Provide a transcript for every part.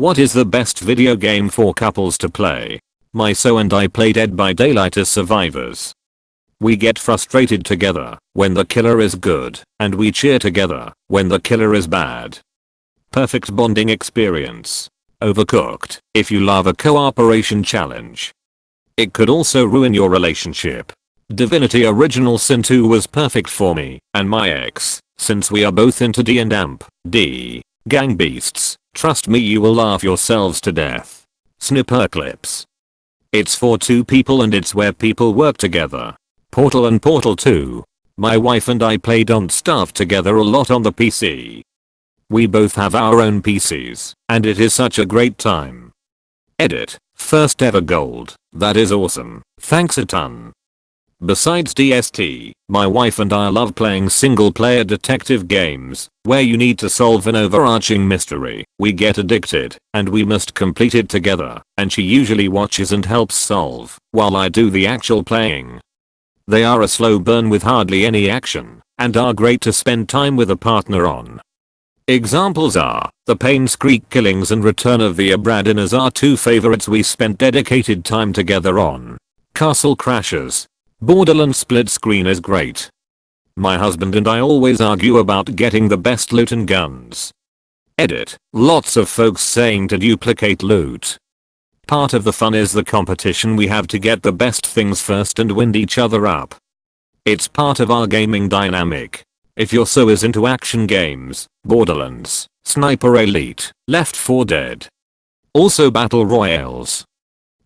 What is the best video game for couples to play? My so and I play Dead by Daylight as survivors. We get frustrated together when the killer is good, and we cheer together when the killer is bad. Perfect bonding experience. Overcooked, if you love a cooperation challenge. It could also ruin your relationship. Divinity Original Sin 2 was perfect for me and my ex, since we are both into D and AMP, D. Gang beasts, trust me you will laugh yourselves to death. Snipper clips. It's for two people and it's where people work together. Portal and Portal 2. My wife and I play Don't Starve together a lot on the PC. We both have our own PCs, and it is such a great time. Edit. First ever gold. That is awesome. Thanks a ton. Besides DST, my wife and I love playing single player detective games, where you need to solve an overarching mystery. We get addicted, and we must complete it together, and she usually watches and helps solve, while I do the actual playing. They are a slow burn with hardly any action, and are great to spend time with a partner on. Examples are, The Payne's Creek Killings and Return of the Obra Dinners are two favorites we spent dedicated time together on. Castle Crashers. Borderlands Split Screen is great. My husband and I always argue about getting the best loot and guns. Edit. Lots of folks saying to duplicate loot. Part of the fun is the competition we have to get the best things first and wind each other up. It's part of our gaming dynamic. If you're so is into action games, Borderlands, Sniper Elite, Left 4 Dead. Also battle royales.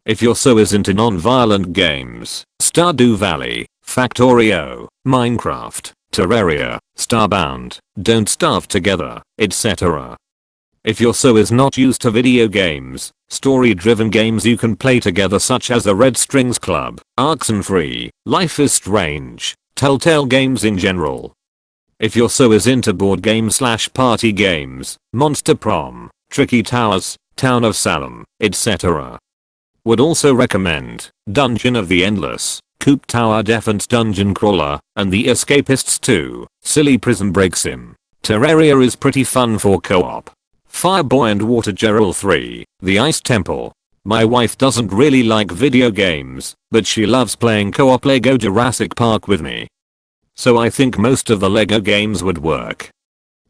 If you're so is into non-violent games, Stardew Valley, Factorio, Minecraft, Terraria, Starbound, Don't Starve Together, etc. If you're so is not used to video games, story-driven games you can play together such as the Red Strings Club, Oxenfree, Life is Strange, Telltale games in general. If you're so is into board game/party games, Monster Prom, Tricky Towers, Town of Salem, etc. Would also recommend Dungeon of the Endless, Coop Tower Defense Dungeon Crawler, and The Escapists 2, Silly Prison Break Sim. Terraria is pretty fun for co-op. Fireboy and Water Gerald 3, The Ice Temple. My wife doesn't really like video games, but she loves playing co-op Lego Jurassic Park with me. So I think most of the Lego games would work.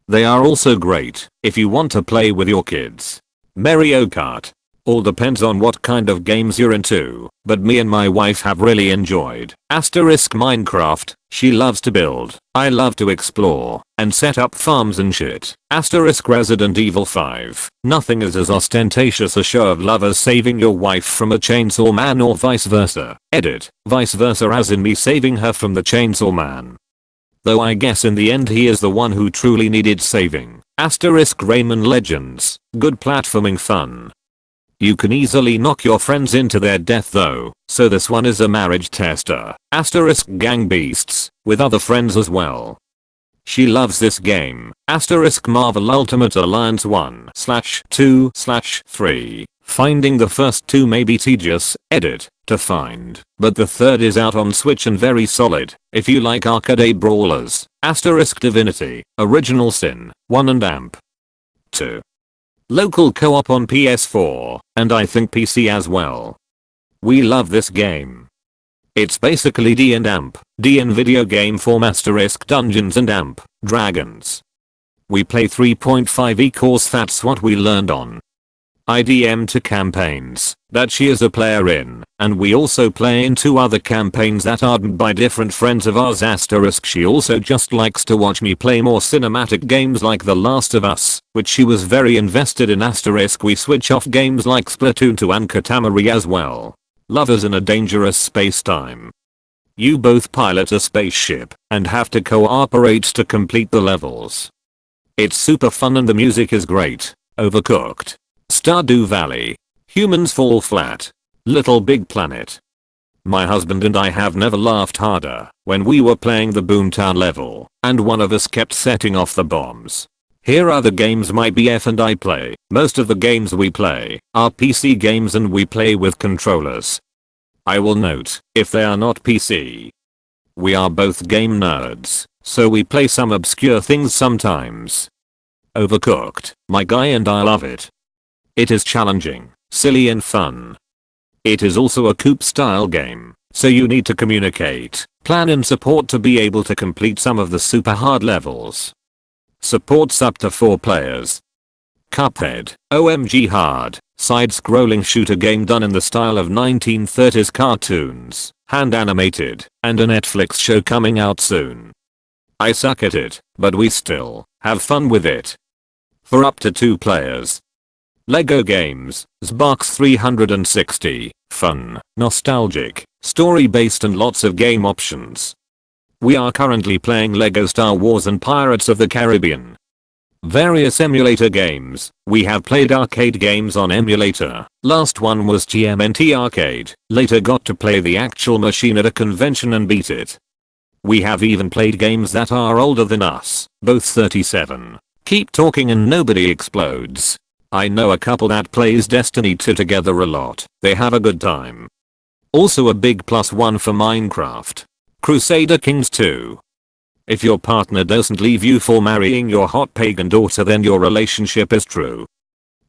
They are also great if you want to play with your kids. Mario Kart. All depends on what kind of games you're into, but me and my wife have really enjoyed Minecraft. She loves to build, I love to explore, and set up farms and shit. Resident Evil 5. Nothing is as ostentatious a show of love as saving your wife from a chainsaw man or vice versa. Edit. Vice versa as in me saving her from the chainsaw man. Though I guess in the end he is the one who truly needed saving. Rayman Legends. Good platforming fun. You can easily knock your friends into their death though, so this one is a marriage tester. Gang beasts, with other friends as well. She loves this game. Marvel Ultimate Alliance 1/2/3. Finding the first two may be tedious, edit, to find, but the third is out on Switch and very solid, if you like arcade brawlers. Divinity, Original Sin, 1 and AMP 2. Local co-op on PS4, and I think PC as well. We love this game. It's basically D and AMP, D in video game form Dungeons and AMP, Dragons. We play 3.5e course, that's what we learned on IDM 2 campaigns that she is a player in, and we also play in 2 other campaigns that are by different friends of ours. She also just likes to watch me play more cinematic games like The Last of Us, which she was very invested in. We switch off games like Splatoon 2 and Katamari as well. Lovers in a dangerous space-time. You both pilot a spaceship and have to cooperate to complete the levels. It's super fun and the music is great. Overcooked. Stardew Valley. Humans Fall Flat. Little Big Planet. My husband and I have never laughed harder when we were playing the Boomtown level and one of us kept setting off the bombs. Here are the games my BF and I play. Most of the games we play are PC games and we play with controllers. I will note if they are not PC. We are both game nerds, so we play some obscure things sometimes. Overcooked. My guy and I love it. It is challenging, silly and fun. It is also a coop style game, so you need to communicate, plan and support to be able to complete some of the super hard levels. Supports up to 4 players. Cuphead, OMG hard, side-scrolling shooter game done in the style of 1930s cartoons, hand animated, and a Netflix show coming out soon. I suck at it, but we still have fun with it. For up to 2 players. Lego games, Xbox 360, fun, nostalgic, story-based and lots of game options. We are currently playing Lego Star Wars and Pirates of the Caribbean. Various emulator games, we have played arcade games on emulator, last one was TMNT Arcade, later got to play the actual machine at a convention and beat it. We have even played games that are older than us, both 37. Keep talking and nobody explodes. I know a couple that plays Destiny 2 together a lot, they have a good time. Also a big +1 for Minecraft. Crusader Kings 2. If your partner doesn't leave you for marrying your hot pagan daughter then your relationship is true.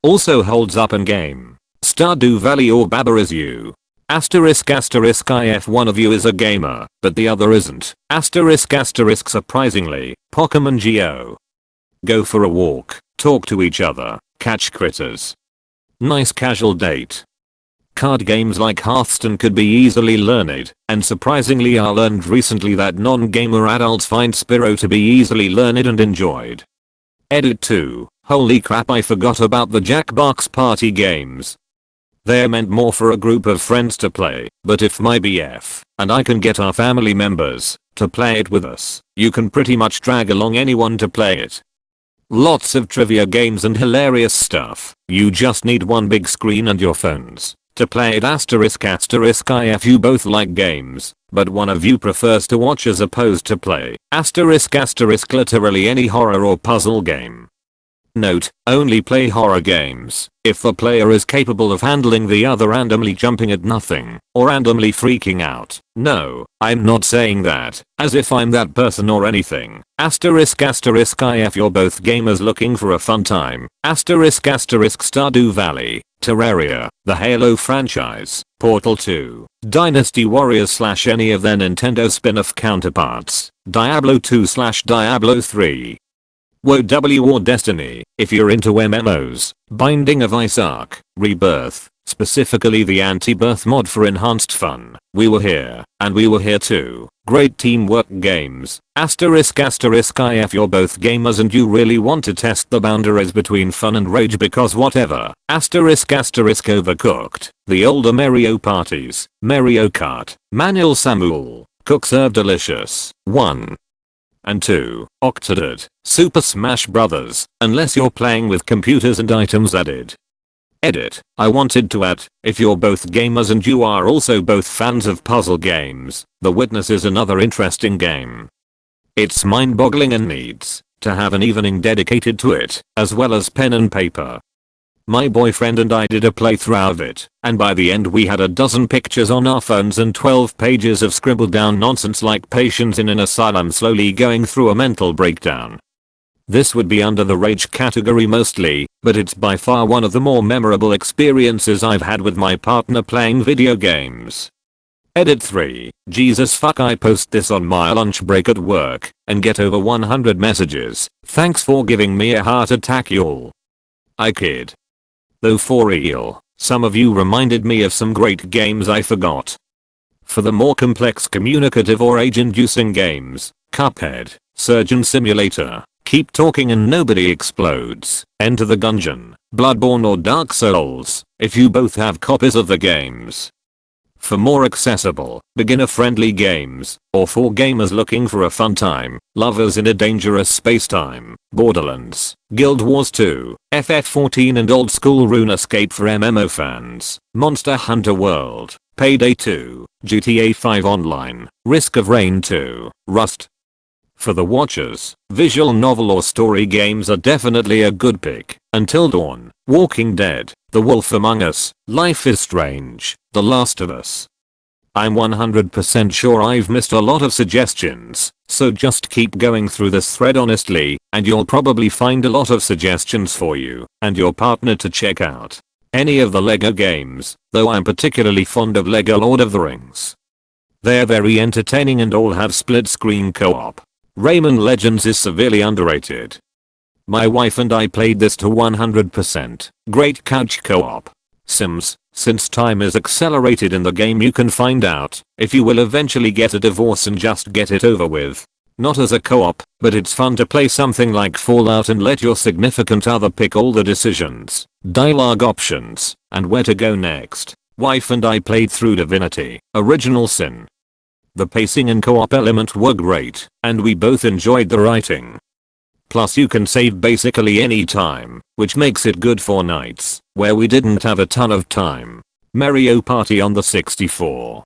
Also holds up in game. Stardew Valley or Baba Is You. If one of you is a gamer, but the other isn't. Surprisingly, Pokemon Go. Go for a walk, talk to each other, catch critters. Nice casual date. Card games like Hearthstone could be easily learned, and surprisingly I learned recently that non-gamer adults find Spyro to be easily learned and enjoyed. Edit 2. Holy crap, I forgot about the Jackbox party games. They're meant more for a group of friends to play, but if my BF, and I can get our family members, to play it with us, you can pretty much drag along anyone to play it. Lots of trivia games and hilarious stuff, you just need one big screen and your phones. To play it if you both like games, but one of you prefers to watch as opposed to play. Literally any horror or puzzle game. Note, only play horror games if the player is capable of handling the other randomly jumping at nothing, or randomly freaking out. No, I'm not saying that, as if I'm that person or anything. If you're both gamers looking for a fun time. Stardew Valley, Terraria, the Halo franchise, Portal 2, Dynasty Warriors / any of their Nintendo spin-off counterparts, Diablo 2 / Diablo 3. WoW or Destiny, if you're into MMOs, Binding of Isaac, Rebirth, specifically the anti-birth mod for enhanced fun. We were here, and we were here too. Great teamwork games. If you're both gamers and you really want to test the boundaries between fun and rage because whatever. Overcooked. The older Mario parties. Mario Kart. Manuel Samuel. Cook Serve Delicious. 1. And 2. Octodad. Super Smash Bros. Unless you're playing with computers and items added. Edit. I wanted to add, if you're both gamers and you are also both fans of puzzle games, The Witness is another interesting game. It's mind-boggling and needs to have an evening dedicated to it, as well as pen and paper. My boyfriend and I did a playthrough of it, and by the end we had a dozen pictures on our phones and 12 pages of scribbled down nonsense like patients in an asylum slowly going through a mental breakdown. This would be under the rage category mostly, but it's by far one of the more memorable experiences I've had with my partner playing video games. Edit 3. Jesus fuck, I post this on my lunch break at work and get over 100 messages. Thanks for giving me a heart attack y'all. I kid. Though for real, some of you reminded me of some great games I forgot. For the more complex communicative or age-inducing games, Cuphead, Surgeon Simulator, Keep Talking and Nobody Explodes, Enter the Gungeon, Bloodborne or Dark Souls, if you both have copies of the games. For more accessible, beginner-friendly games, or for gamers looking for a fun time, Lovers in a Dangerous Space-Time, Borderlands, Guild Wars 2, FF14 and Old School RuneScape for MMO fans, Monster Hunter World, Payday 2, GTA 5 Online, Risk of Rain 2, Rust. For the watchers, visual novel or story games are definitely a good pick. Until Dawn, Walking Dead, The Wolf Among Us, Life is Strange, The Last of Us. I'm 100% sure I've missed a lot of suggestions, so just keep going through this thread honestly, and you'll probably find a lot of suggestions for you and your partner to check out. Any of the LEGO games, though I'm particularly fond of LEGO Lord of the Rings. They're very entertaining and all have split screen co-op. Rayman Legends is severely underrated. My wife and I played this to 100%. Great couch co-op. Sims, since time is accelerated in the game, you can find out if you will eventually get a divorce and just get it over with. Not as a co-op, but it's fun to play something like Fallout and let your significant other pick all the decisions, dialogue options, and where to go next. Wife and I played through Divinity: Original Sin. The pacing and co-op element were great, and we both enjoyed the writing. Plus you can save basically any time, which makes it good for nights where we didn't have a ton of time. Mario Party on the 64.